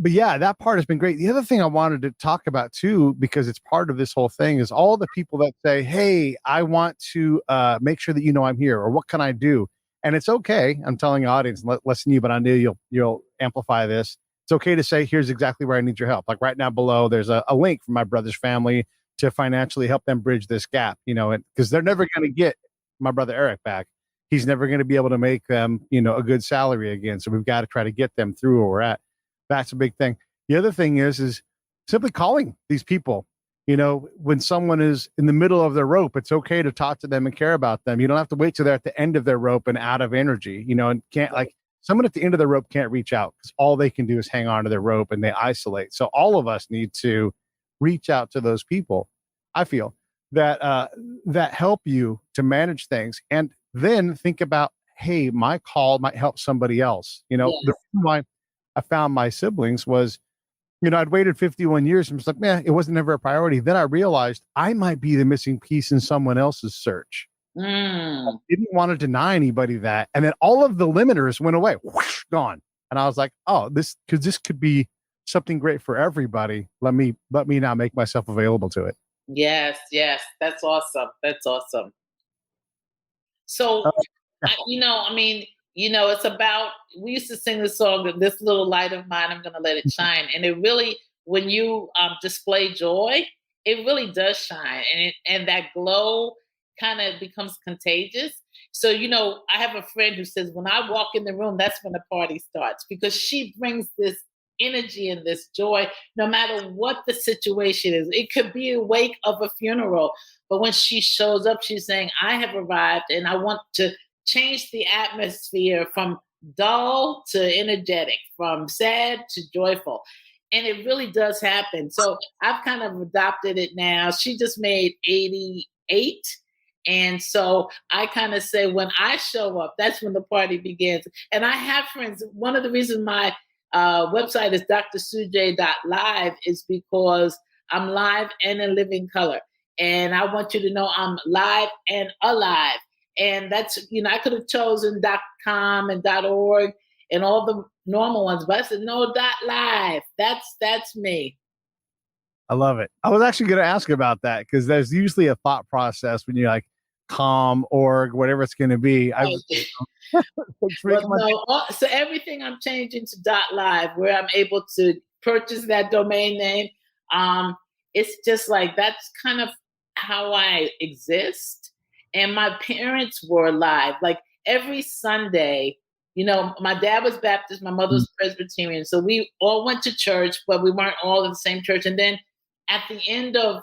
But yeah, that part has been great. The other thing I wanted to talk about too, because it's part of this whole thing, is all the people that say, hey, I want to make sure that I'm here, or what can I do? And it's okay. I'm telling the audience, less than you, but I know you'll amplify this. It's okay to say, here's exactly where I need your help. Like right now below, there's a link from my brother's family to financially help them bridge this gap, and because they're never going to get my brother Erik back. He's never going to be able to make them, a good salary again. So we've got to try to get them through where we're at. That's a big thing. The other thing is simply calling these people. When someone is in the middle of their rope, it's okay to talk to them and care about them. You don't have to wait till they're at the end of their rope and out of energy, and can't, like, someone at the end of their rope can't reach out because all they can do is hang on to their rope and they isolate. So all of us need to reach out to those people. I feel that help you to manage things, and then think about, hey, my call might help somebody else. The reason why I found my siblings was, I'd waited 51 years and was like, man, it wasn't ever a priority. Then I realized I might be the missing piece in someone else's search. I didn't want to deny anybody that. And then all of the limiters went away, whoosh, gone. And I was like, oh, this could be something great for everybody. Let me now make myself available to it. Yes. That's awesome. So, it's about, we used to sing the song, this little light of mine, I'm going to let it shine. And it really, when you display joy, it really does shine. And that glow kind of becomes contagious. So, I have a friend who says, when I walk in the room, that's when the party starts, because she brings this energy and this joy, no matter what the situation is. It could be a wake of a funeral, but when she shows up, she's saying, I have arrived and I want to change the atmosphere from dull to energetic, from sad to joyful. And it really does happen. So I've kind of adopted it now. She just made 88. And so I kind of say, when I show up, that's when the party begins. And I have friends. One of the reasons my website is drsujay.live is because I'm live and in living color. And I want you to know I'm live and alive. And that's, I could have chosen .com and .org and all the normal ones, but I said, no, .live. That's me. I love it. I was actually going to ask about that because there's usually a thought process when you're like .com, org, whatever it's going to be. So everything I'm changing to .live, where I'm able to purchase that domain name. It's just like, that's kind of how I exist. And my parents were live. Like every Sunday, my dad was Baptist, my mother was Presbyterian. So we all went to church, but we weren't all in the same church. And then at the end of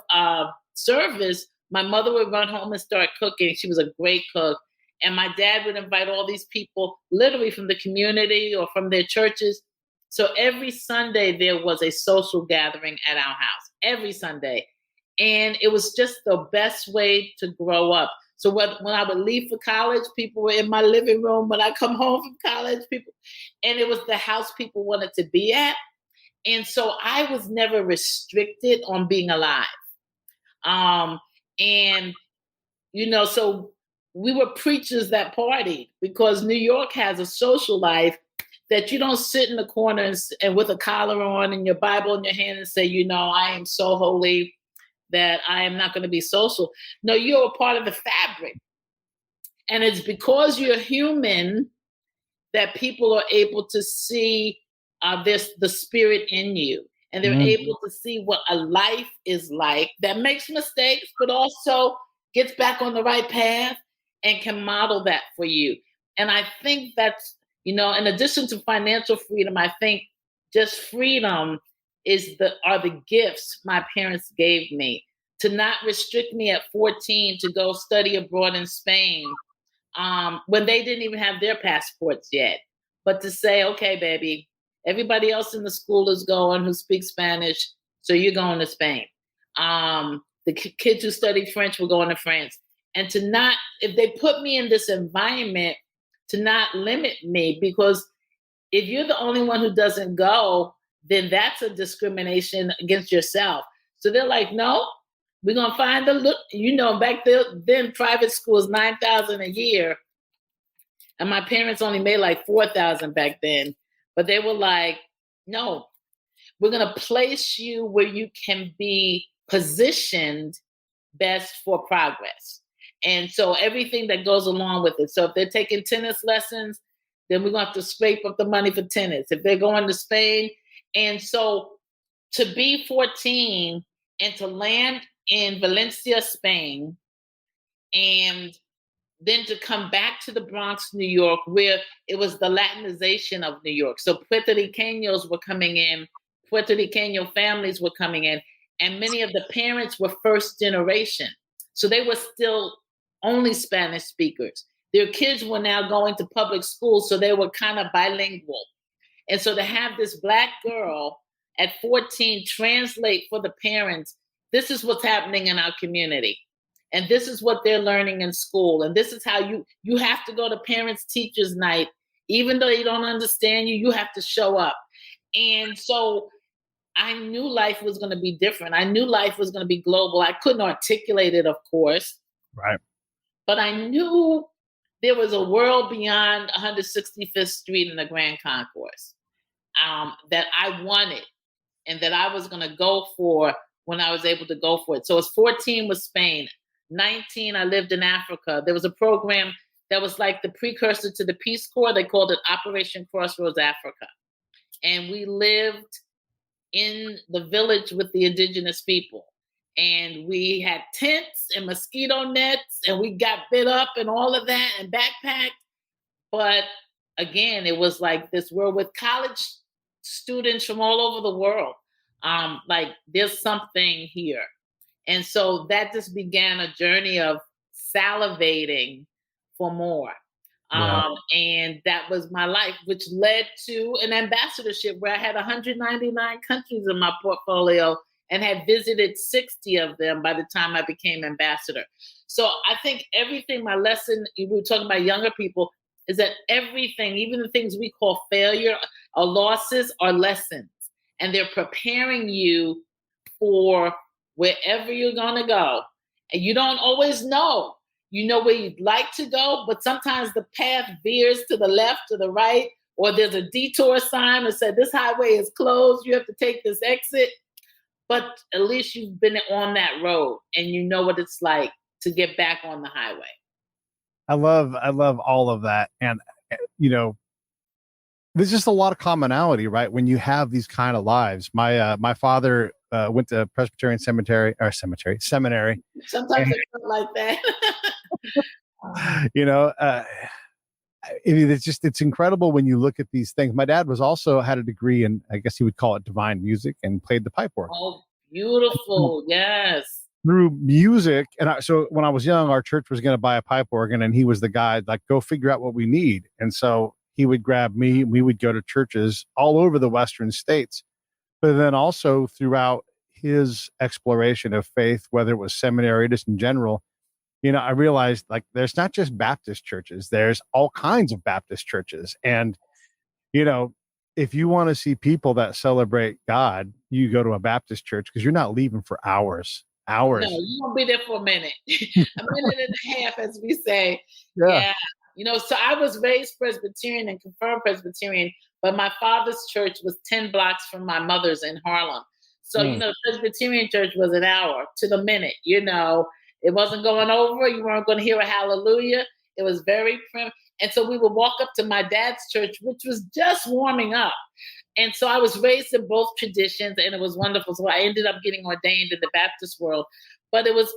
service, my mother would run home and start cooking. She was a great cook. And my dad would invite all these people literally from the community or from their churches. So every Sunday there was a social gathering at our house, every Sunday. And it was just the best way to grow up. So when I would leave for college, people were in my living room. When I come home from college, and it was the house people wanted to be at. And so I was never restricted on being alive. And, so we were preachers that partied, because New York has a social life that you don't sit in the corner and with a collar on and your Bible in your hand and say, I am so holy that I am not going to be social. No, you're a part of the fabric. And it's because you're human that people are able to see the spirit in you. And they're able to see what a life is like that makes mistakes, but also gets back on the right path and can model that for you. And I think that's, in addition to financial freedom, I think just freedom are the gifts my parents gave me, to not restrict me at 14 to go study abroad in Spain when they didn't even have their passports yet, but to say, okay, baby, everybody else in the school is going who speaks Spanish, so you're going to Spain. The kids who study French were going to France. And to not, if they put me in this environment, to not limit me, because if you're the only one who doesn't go, then that's a discrimination against yourself. So they're like, no, we're going to find back then private school is $9,000 a year. And my parents only made like $4,000 back then. But they were like, no, we're going to place you where you can be positioned best for progress. And so everything that goes along with it. So if they're taking tennis lessons, then we're going to have to scrape up the money for tennis. If they're going to Spain. And so to be 14 and to land in Valencia, Spain, and then to come back to the Bronx, New York, where it was the Latinization of New York. So Puerto Ricanos were coming in, Puerto Ricano families were coming in, and many of the parents were first generation. So they were still only Spanish speakers. Their kids were now going to public schools, so they were kind of bilingual. And so to have this Black girl at 14 translate for the parents, this is what's happening in our community. And this is what they're learning in school. And this is how you have to go to parents' teachers' night. Even though they don't understand you, you have to show up. And so I knew life was going to be different. I knew life was going to be global. I couldn't articulate it, of course. Right. But I knew there was a world beyond 165th Street and the Grand Concourse that I wanted and that I was going to go for when I was able to go for it. So it's 14 was Spain. 19, I lived in Africa. There was a program that was like the precursor to the Peace Corps. They called it Operation Crossroads Africa. And we lived in the village with the indigenous people. And we had tents and mosquito nets, and we got bit up and all of that and backpacked. But again, it was like this world with college students from all over the world. Like there's something here. And so that just began a journey of salivating for more. Wow. And that was my life, which led to an ambassadorship where I had 199 countries in my portfolio and had visited 60 of them by the time I became ambassador. So I think everything, my lesson, we were talking about younger people, is that everything, even the things we call failure or losses, are lessons. And they're preparing you for wherever you're going to go. And you don't always know. You know where you'd like to go, but sometimes the path veers to the left, to the right, or there's a detour sign that said this highway is closed. You have to take this exit. But at least you've been on that road and you know what it's like to get back on the highway. I love all of that. And, there's just a lot of commonality, right? When you have these kind of lives. My father went to Presbyterian seminary. Sometimes it's not like that. It's incredible when you look at these things. My dad had a degree in, I guess you would call it divine music, and played the pipe organ. Oh, beautiful. Yes. Through music. And so when I was young, our church was going to buy a pipe organ, and he was the guy, like, go figure out what we need. And so he would grab me, and we would go to churches all over the Western states. But then also throughout his exploration of faith, whether it was seminary, just in general, I realized like there's not just Baptist churches, there's all kinds of Baptist churches. And, if you want to see people that celebrate God, you go to a Baptist church because you're not leaving for hours. No, you won't be there for a minute, a minute and a half, as we say. Yeah. So I was raised Presbyterian and confirmed Presbyterian, but my father's church was 10 blocks from my mother's in Harlem. So, Presbyterian church was an hour to the minute, it wasn't going over. You weren't going to hear a hallelujah. It was very prim. And so we would walk up to my dad's church, which was just warming up. And so I was raised in both traditions, and it was wonderful. So I ended up getting ordained in the Baptist world. But it was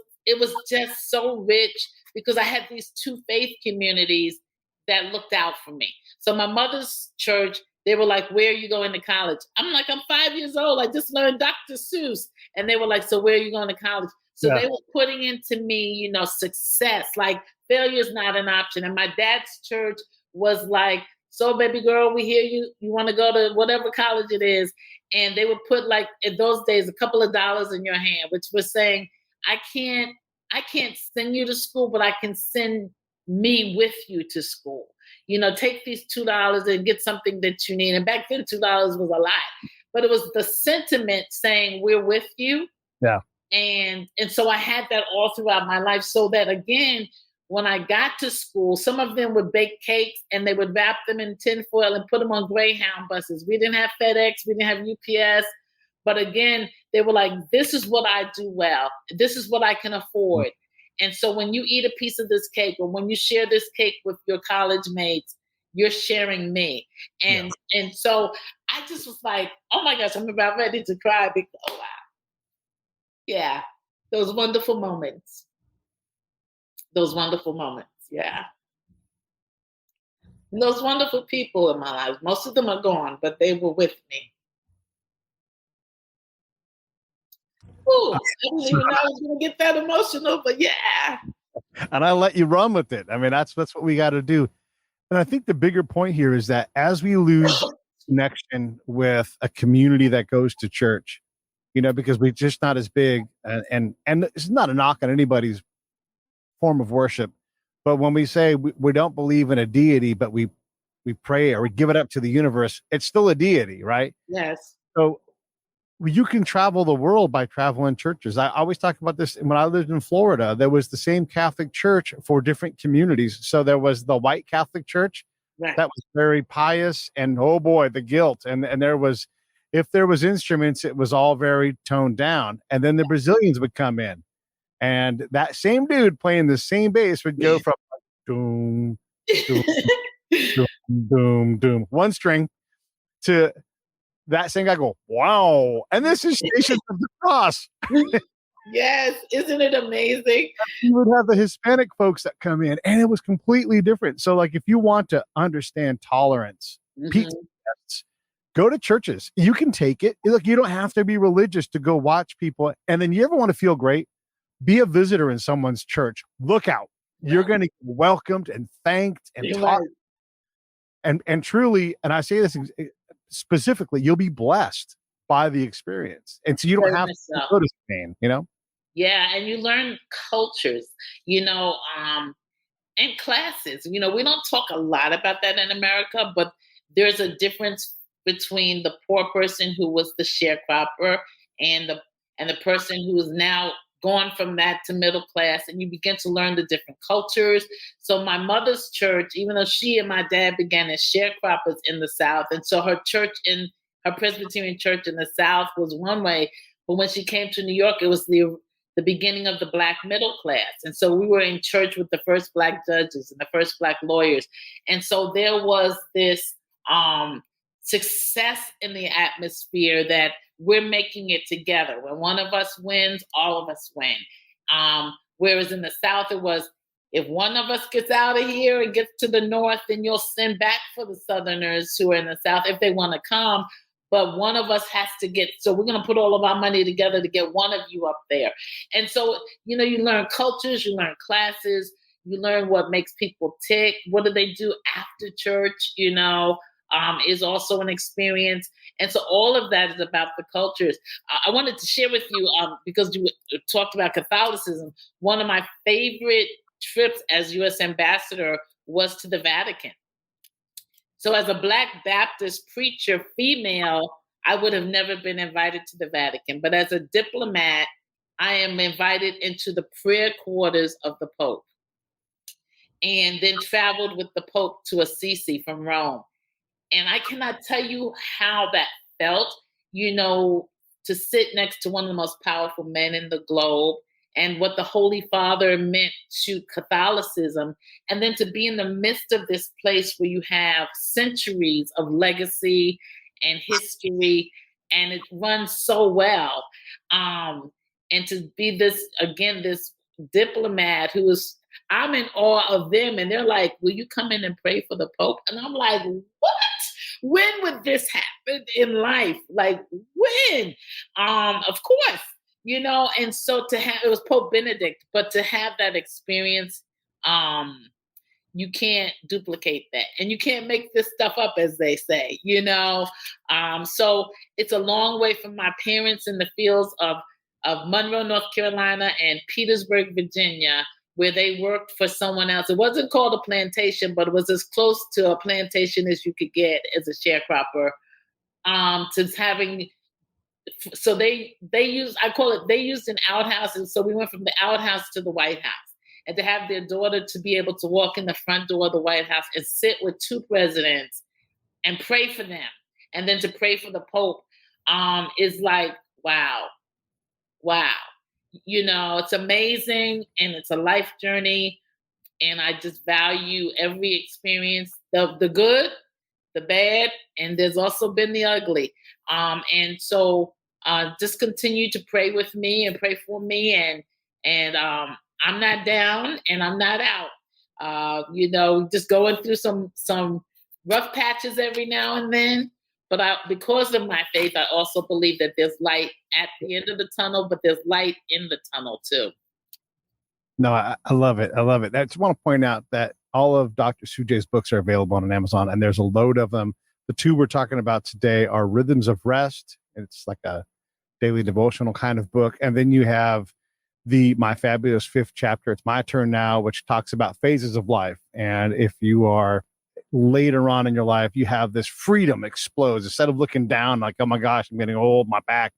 just so rich because I had these two faith communities that looked out for me. So my mother's church, they were like, where are you going to college? I'm like, I'm 5 years old. I just learned Dr. Seuss. And they were like, so where are you going to college? So they were putting into me, success, like failure is not an option. And my dad's church was like, so baby girl, we hear you want to go to whatever college it is. And they would put like in those days, a couple of dollars in your hand, which was saying, I can't send you to school, but I can send me with you to school. Take these $2 and get something that you need. And back then, $2 was a lot, but it was the sentiment saying we're with you. Yeah. And so I had that all throughout my life, so that again, when I got to school, some of them would bake cakes and they would wrap them in tinfoil and put them on Greyhound buses. We didn't have FedEx, we didn't have UPS. But again, they were like, this is what I do well. This is what I can afford. And so when you eat a piece of this cake, or when you share this cake with your college mates, you're sharing me. And so I just was like, oh my gosh, I'm about ready to cry because, oh wow. Yeah, those wonderful moments. Yeah. And those wonderful people in my life. Most of them are gone, but they were with me. Ooh, I didn't even know I was going to get that emotional, but yeah. And I let you run with it. I mean, that's what we got to do. And I think the bigger point here is that as we lose connection with a community that goes to church, because we're just not as big, and it's not a knock on anybody's form of worship, but when we say we don't believe in a deity, but we pray or we give it up to the universe, it's still a deity, right? Yes. So you can travel the world by traveling churches. I always talk about this. When I lived in Florida, there was the same Catholic church for different communities. So there was the white Catholic church that was very pious, and oh boy, the guilt. And there was, if there was instruments, it was all very toned down. And then the Brazilians would come in, and that same dude playing the same bass would go from doom, doom, doom, doom, doom, one string, to that same guy go, wow. And this is Stations of the Cross. Yes. Isn't it amazing? You would have the Hispanic folks that come in, and it was completely different. So like, if you want to understand tolerance, pizza tests, go to churches. You can take it. Look, you don't have to be religious to go watch people. And then you ever want to feel great? Be a visitor in someone's church. Look out. You're going to get welcomed and thanked and taught. And truly, and I say this specifically, you'll be blessed by the experience. And so you don't have to go to Spain, Yeah, and you learn cultures, and classes. We don't talk a lot about that in America, but there's a difference between the poor person who was the sharecropper and the person who is now gone from that to middle class, and you begin to learn the different cultures. So my mother's church, even though she and my dad began as sharecroppers in the South, and so her Presbyterian church in the South was one way, but when she came to New York, it was the beginning of the Black middle class. And so we were in church with the first Black judges and the first Black lawyers. And so there was this success in the atmosphere that we're making it together. When one of us wins, all of us win. Whereas in the South, it was, if one of us gets out of here and gets to the North, then you'll send back for the Southerners who are in the South if they want to come. But one of us has to so we're going to put all of our money together to get one of you up there. And so, you learn cultures, you learn classes, You learn what makes people tick. What do they do after church? Is also an experience. And so all of that is about the cultures. I wanted to share with you, because you talked about Catholicism, one of my favorite trips as U.S. ambassador was to the Vatican. So as a Black Baptist preacher, female, I would have never been invited to the Vatican. But as a diplomat, I am invited into the prayer quarters of the Pope, and then traveled with the Pope to Assisi from Rome. And I cannot tell you how that felt, to sit next to one of the most powerful men in the globe, and what the Holy Father meant to Catholicism, and then to be in the midst of this place where you have centuries of legacy and history, and it runs so well. And to be this diplomat I'm in awe of them, and they're like, will you come in and pray for the Pope? And I'm like, what? When would this happen in life? Like, when? Of course, and so it was Pope Benedict, but to have that experience, you can't duplicate that. And you can't make this stuff up, as they say, So it's a long way from my parents in the fields of Monroe, North Carolina, and Petersburg, Virginia, where they worked for someone else. It wasn't called a plantation, but it was as close to a plantation as you could get as a sharecropper. So they used an outhouse. And so we went from the outhouse to the White House. And to have their daughter to be able to walk in the front door of the White House and sit with two presidents and pray for them, and then to pray for the Pope, is like, wow. It's amazing, and it's a life journey, and I just value every experience, the good, the bad, and there's also been the ugly. And so just continue to pray with me and pray for me, and I'm not down and I'm not out. Just going through some rough patches every now and then. But because of my faith, I also believe that there's light at the end of the tunnel, but there's light in the tunnel too. No, I love it. I love it. I just want to point out that all of Dr. Sujay's books are available on Amazon, and there's a load of them. The two we're talking about today are Rhythms of Rest. It's like a daily devotional kind of book. And then you have My Fabulous Fifth Chapter, It's My Turn Now, which talks about phases of life. And if you are later on in your life, you have this freedom explodes. Instead of looking down like, oh my gosh, I'm getting old, my back,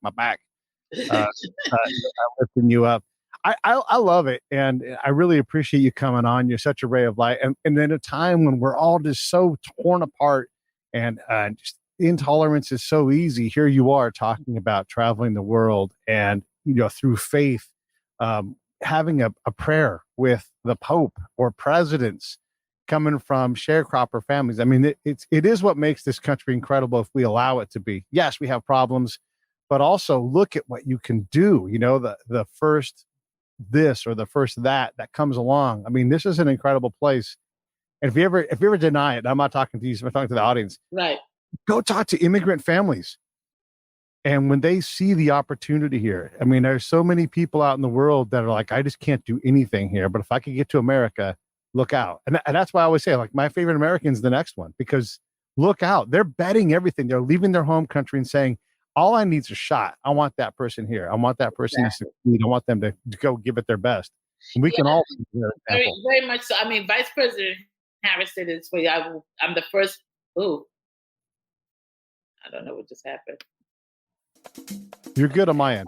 lifting you up. I love it. And I really appreciate you coming on. You're such a ray of light. And in a time when we're all just so torn apart and just intolerance is so easy, here you are talking about traveling the world and, through faith, having a prayer with the Pope or presidents coming from sharecropper families. I mean, it is what makes this country incredible if we allow it to be. Yes, we have problems, but also look at what you can do. The first this or the first that comes along. I mean, this is an incredible place. And if you ever deny it, I'm not talking to you, I'm talking to the audience. Right. Go talk to immigrant families. And when they see the opportunity here, I mean, there's so many people out in the world that are like, I just can't do anything here. But if I could get to America, look out. And that's why I always say, like, my favorite American's the next one, because look out. They're betting everything. They're leaving their home country and saying, all I need is a shot. I want that person here. I want that person to succeed. I want them to go give it their best. And we can all be their example. Very, very much so. I mean, Vice President Harris said this way. I'm the first. Ooh, I don't know what just happened. You're good on my end.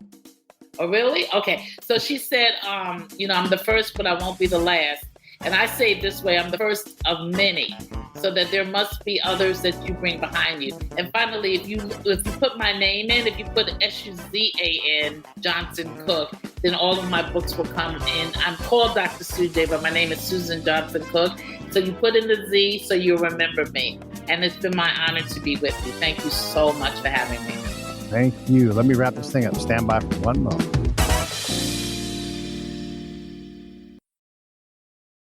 Oh, really? Okay. So she said, I'm the first, but I won't be the last. And I say it this way, I'm the first of many, so that there must be others that you bring behind you. And finally, if you put my name in, if you put Suzan Johnson Cook, then all of my books will come in. I'm called Dr. Sujay, but my name is Susan Johnson Cook. So you put in the Z so you'll remember me. And it's been my honor to be with you. Thank you so much for having me. Thank you. Let me wrap this thing up. Stand by for one moment.